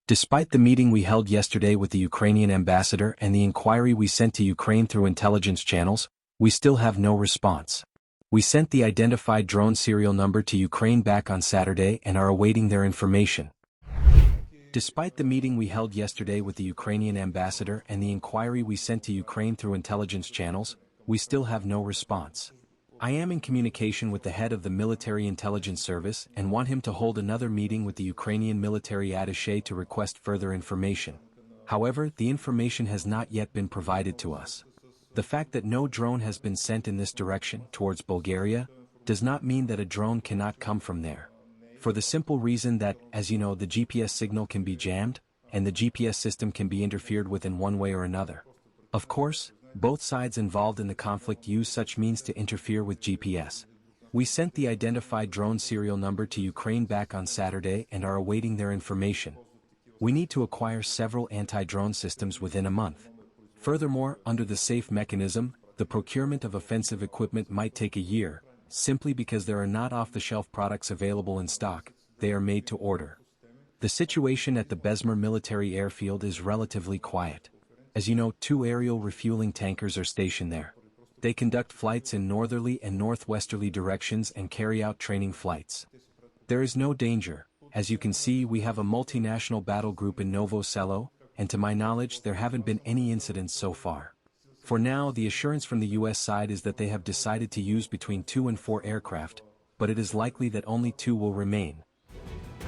Despite the meeting we held yesterday with the Ukrainian ambassador and the inquiry we sent to Ukraine through intelligence channels, we still have no response. We sent the identified drone serial number to Ukraine back on Saturday and are awaiting their information. Despite the meeting we held yesterday with the Ukrainian ambassador and the inquiry we sent to Ukraine through intelligence channels, we still have no response. I am in communication with the head of the military intelligence service and want him to hold another meeting with the Ukrainian military attaché to request further information. However, the information has not yet been provided to us. The fact that no drone has been sent in this direction towards Bulgaria does not mean that a drone cannot come from there. For the simple reason that, as you know, the GPS signal can be jammed, and the GPS system can be interfered with in one way or another. Of course, both sides involved in the conflict use such means to interfere with GPS. We sent the identified drone serial number to Ukraine back on Saturday and are awaiting their information. We need to acquire several anti-drone systems within a month. Furthermore, under the SAFE mechanism, the procurement of offensive equipment might take a year, simply because there are not off-the-shelf products available in stock, they are made to order. The situation at the Bezmir military airfield is relatively quiet. As you know, 2 aerial refueling tankers are stationed there. They conduct flights in northerly and northwesterly directions and carry out training flights. There is no danger. As you can see, we have a multinational battle group in Novo Selo, and to my knowledge there haven't been any incidents so far. For now, the assurance from the US side is that they have decided to use between 2 and 4 aircraft, but it is likely that only 2 will remain.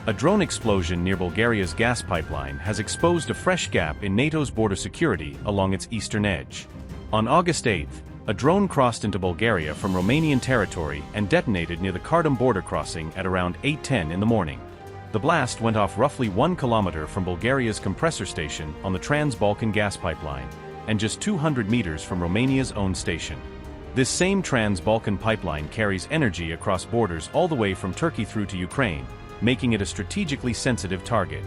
A drone explosion near Bulgaria's gas pipeline has exposed a fresh gap in NATO's border security along its eastern edge. On August 8, a drone crossed into Bulgaria from Romanian territory and detonated near the Kardam border crossing at around 8:10 in the morning. The blast went off roughly 1 kilometer from Bulgaria's compressor station on the Trans-Balkan gas pipeline, and just 200 meters from Romania's own station. This same Trans-Balkan pipeline carries energy across borders all the way from Turkey through to Ukraine, making it a strategically sensitive target.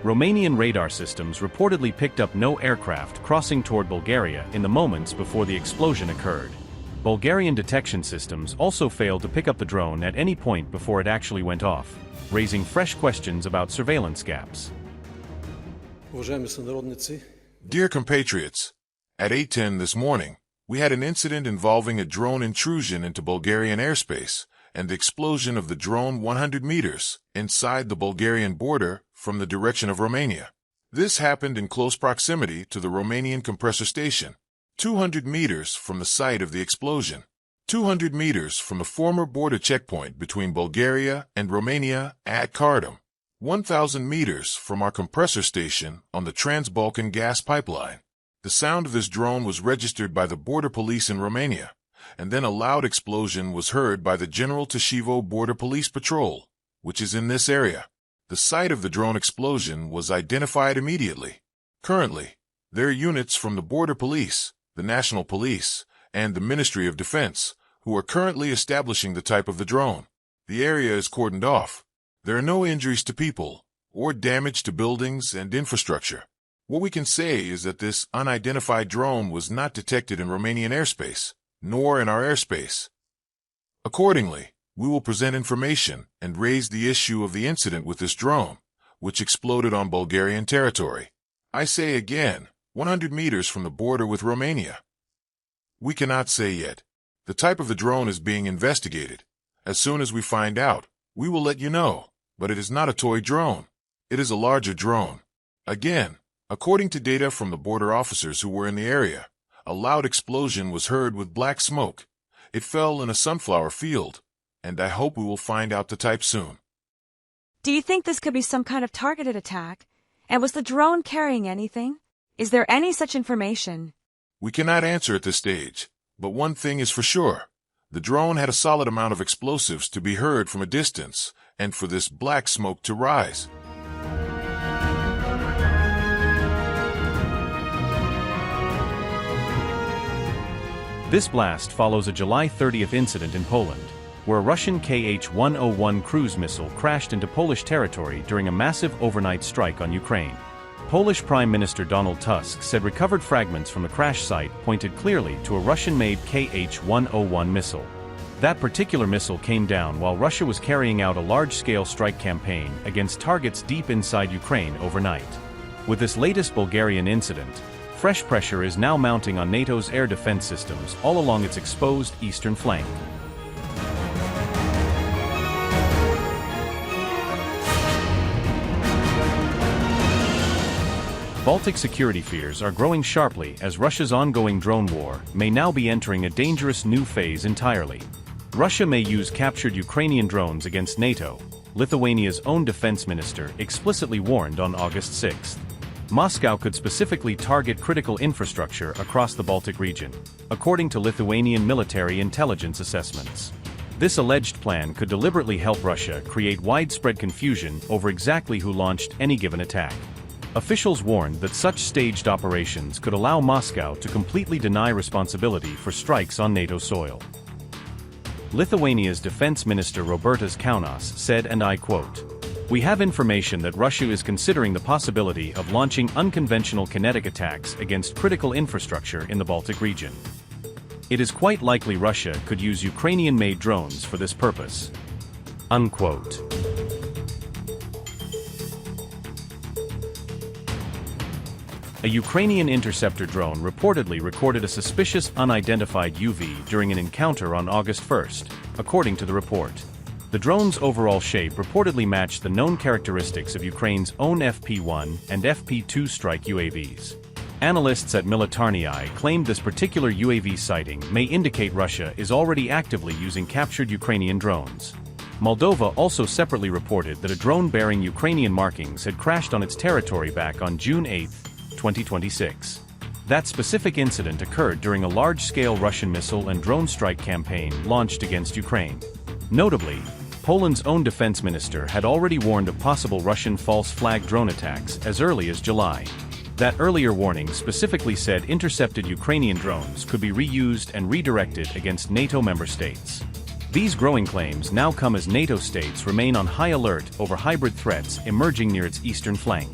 Romanian radar systems reportedly picked up no aircraft crossing toward Bulgaria in the moments before the explosion occurred. Bulgarian detection systems also failed to pick up the drone at any point before it actually went off, raising fresh questions about surveillance gaps. Dear compatriots, at 8:10 this morning, we had an incident involving a drone intrusion into Bulgarian airspace and the explosion of the drone 100 meters inside the Bulgarian border from the direction of Romania. This happened in close proximity to the Romanian compressor station, 200 meters from the site of the explosion, 200 meters from the former border checkpoint between Bulgaria and Romania at Kardam, 1,000 meters from our compressor station on the Trans-Balkan gas pipeline. The sound of this drone was registered by the border police in Romania, and then a loud explosion was heard by the General Tashivo Border Police Patrol, which is in this area. The site of the drone explosion was identified immediately. Currently, there are units from the Border Police, the National Police, and the Ministry of Defense, who are currently establishing the type of the drone. The area is cordoned off. There are no injuries to people or damage to buildings and infrastructure. What we can say is that this unidentified drone was not detected in Romanian airspace, nor in our airspace. Accordingly, we will present information and raise the issue of the incident with this drone, which exploded on Bulgarian territory. I say again, 100 meters from the border with Romania. We cannot say yet. The type of the drone is being investigated. As soon as we find out, we will let you know, but it is not a toy drone. It is a larger drone. Again, according to data from the border officers who were in the area, a loud explosion was heard with black smoke. It fell in a sunflower field, and I hope we will find out the type soon. Do you think this could be some kind of targeted attack? And was the drone carrying anything? Is there any such information? We cannot answer at this stage, but one thing is for sure. The drone had a solid amount of explosives to be heard from a distance, and for this black smoke to rise. This blast follows a July 30th incident in Poland, where a Russian Kh-101 cruise missile crashed into Polish territory during a massive overnight strike on Ukraine. Polish Prime Minister Donald Tusk said recovered fragments from the crash site pointed clearly to a Russian-made Kh-101 missile. That particular missile came down while Russia was carrying out a large-scale strike campaign against targets deep inside Ukraine overnight. With this latest Bulgarian incident, fresh pressure is now mounting on NATO's air defense systems all along its exposed eastern flank. Baltic security fears are growing sharply as Russia's ongoing drone war may now be entering a dangerous new phase entirely. Russia may use captured Ukrainian drones against NATO, Lithuania's own defense minister explicitly warned on August 6. Moscow could specifically target critical infrastructure across the Baltic region, according to Lithuanian military intelligence assessments. This alleged plan could deliberately help Russia create widespread confusion over exactly who launched any given attack. Officials warned that such staged operations could allow Moscow to completely deny responsibility for strikes on NATO soil. Lithuania's defense minister Robertas Kaunas said, and I quote, "We have information that Russia is considering the possibility of launching unconventional kinetic attacks against critical infrastructure in the Baltic region. It is quite likely Russia could use Ukrainian-made drones for this purpose." Unquote. A Ukrainian interceptor drone reportedly recorded a suspicious unidentified UV during an encounter on August 1, according to the report. The drone's overall shape reportedly matched the known characteristics of Ukraine's own FP-1 and FP-2 strike UAVs. Analysts at Militarnyi claimed this particular UAV sighting may indicate Russia is already actively using captured Ukrainian drones. Moldova also separately reported that a drone bearing Ukrainian markings had crashed on its territory back on June 8, 2026. That specific incident occurred during a large-scale Russian missile and drone strike campaign launched against Ukraine. Notably, Poland's own defense minister had already warned of possible Russian false flag drone attacks as early as July. That earlier warning specifically said intercepted Ukrainian drones could be reused and redirected against NATO member states. These growing claims now come as NATO states remain on high alert over hybrid threats emerging near its eastern flank.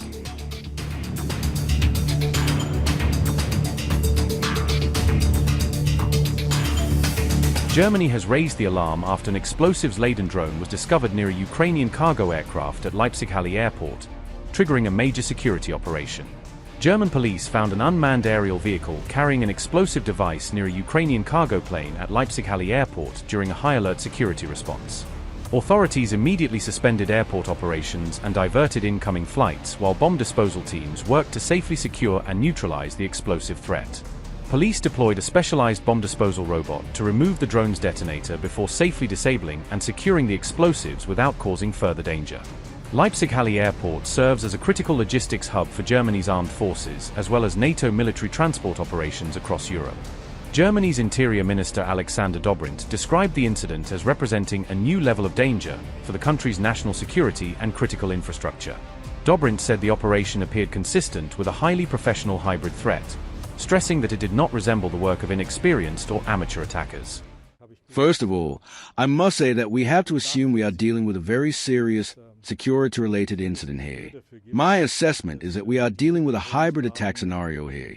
Germany has raised the alarm after an explosives-laden drone was discovered near a Ukrainian cargo aircraft at Leipzig-Halle Airport, triggering a major security operation. German police found an unmanned aerial vehicle carrying an explosive device near a Ukrainian cargo plane at Leipzig-Halle Airport during a high-alert security response. Authorities immediately suspended airport operations and diverted incoming flights while bomb disposal teams worked to safely secure and neutralize the explosive threat. Police deployed a specialized bomb disposal robot to remove the drone's detonator before safely disabling and securing the explosives without causing further danger. Leipzig-Halle Airport serves as a critical logistics hub for Germany's armed forces as well as NATO military transport operations across Europe. Germany's Interior Minister Alexander Dobrindt described the incident as representing a new level of danger for the country's national security and critical infrastructure. Dobrindt said the operation appeared consistent with a highly professional hybrid threat, stressing that it did not resemble the work of inexperienced or amateur attackers. First of all, I must say that we have to assume we are dealing with a very serious security-related incident here. My assessment is that we are dealing with a hybrid attack scenario here.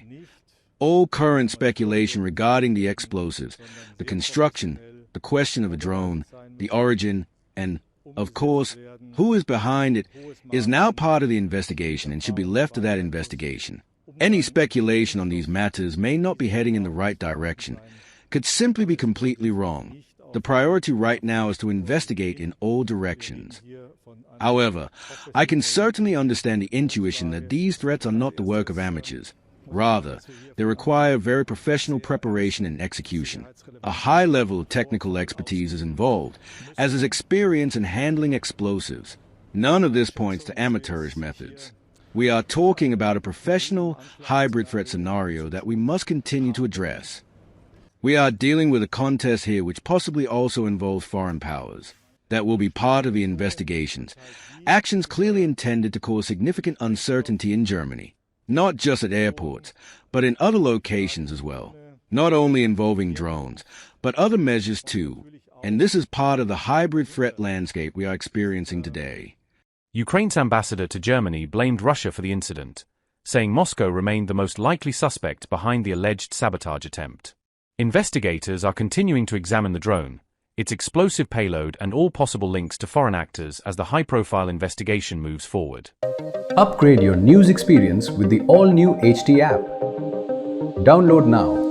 All current speculation regarding the explosives, the construction, the question of a drone, the origin, and, of course, who is behind it, is now part of the investigation and should be left to that investigation. Any speculation on these matters may not be heading in the right direction, could simply be completely wrong. The priority right now is to investigate in all directions. However, I can certainly understand the intuition that these threats are not the work of amateurs. Rather, they require very professional preparation and execution. A high level of technical expertise is involved, as is experience in handling explosives. None of this points to amateurish methods. We are talking about a professional hybrid threat scenario that we must continue to address. We are dealing with a contest here which possibly also involves foreign powers. That will be part of the investigations. Actions clearly intended to cause significant uncertainty in Germany, not just at airports, but in other locations as well. Not only involving drones, but other measures too. And this is part of the hybrid threat landscape we are experiencing today. Ukraine's ambassador to Germany blamed Russia for the incident, saying Moscow remained the most likely suspect behind the alleged sabotage attempt. Investigators are continuing to examine the drone, its explosive payload and all possible links to foreign actors as the high-profile investigation moves forward. Upgrade your news experience with the all-new HT app. Download now.